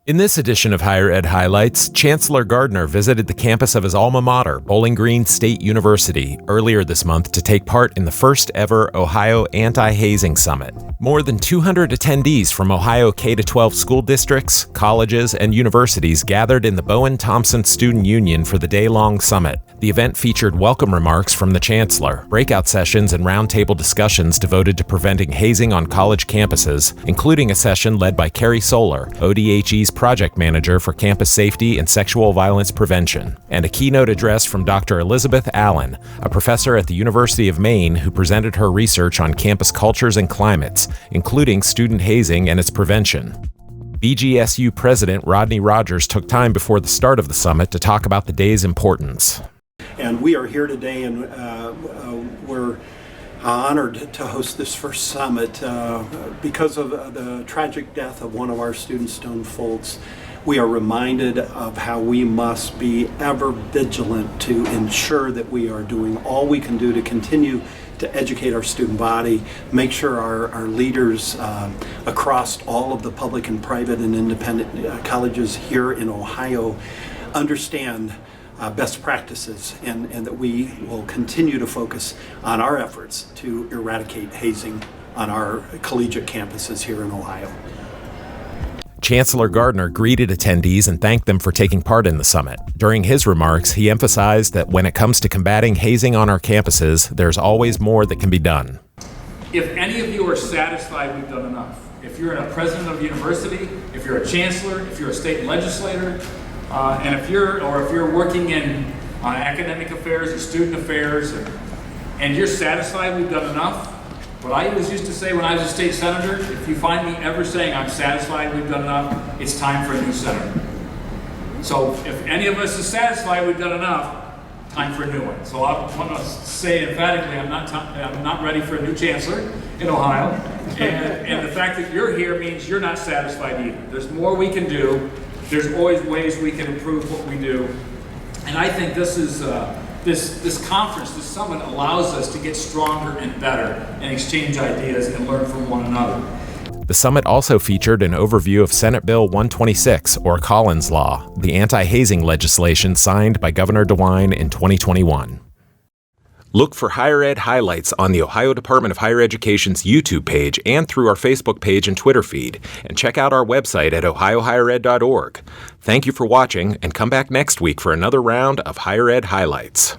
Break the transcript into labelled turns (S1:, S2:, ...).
S1: In this edition of Higher Ed Highlights, Chancellor Gardner visited the campus of his alma mater, Bowling Green State University, earlier this month to take part in the first ever Ohio Anti-Hazing Summit. More than 200 attendees from Ohio K-12 school districts, colleges, and universities gathered in the Bowen-Thompson Student Union for the day-long summit. The event featured welcome remarks from the Chancellor, breakout sessions and roundtable discussions devoted to preventing hazing on college campuses, including a session led by Carrie Solar, ODHE's project manager for campus safety and sexual violence prevention, and a keynote address from Dr. Elizabeth Allen, a professor at the University of Maine who presented her research on campus cultures and climates, including student hazing and its prevention. BGSU President Rodney took time before the start of the summit to talk about the day's importance.
S2: And we are here today, and we're honored to host this first summit because of the tragic death of one of our students, Stone Foltz. We are reminded of how we must be ever vigilant to ensure that we are doing all we can do to continue to educate our student body, make sure our leaders across all of the public and private and independent colleges here in Ohio understand best practices, and that we will continue to focus on our efforts to eradicate hazing on our collegiate campuses here in Ohio.
S1: Chancellor Gardner greeted attendees and thanked them for taking part in the summit. During his remarks, he emphasized that when it comes to combating hazing on our campuses, there's always more that can be done.
S3: If any of you are satisfied we've done enough, if you're a president of a university, if you're a chancellor, if you're a state legislator, and if you're working in academic affairs or student affairs, and you're satisfied we've done enough, what I always used to say when I was a state senator, if you find me ever saying I'm satisfied we've done enough, it's time for a new senator. So if any of us is satisfied we've done enough, time for a new one. So I want to say emphatically, I'm not ready for a new chancellor in Ohio, and the fact that you're here means you're not satisfied either. There's more we can do. There's always ways we can improve what we do, and I think this is this conference, this summit, allows us to get stronger and better and exchange ideas and learn from one another.
S1: The summit also featured an overview of Senate Bill 126, or Collins Law, the anti-hazing legislation signed by Governor DeWine in 2021. Look for Higher Ed Highlights on the Ohio Department of Higher Education's YouTube page and through our Facebook page and Twitter feed, and check out our website at ohiohighered.org. Thank you for watching, and come back next week for another round of Higher Ed Highlights.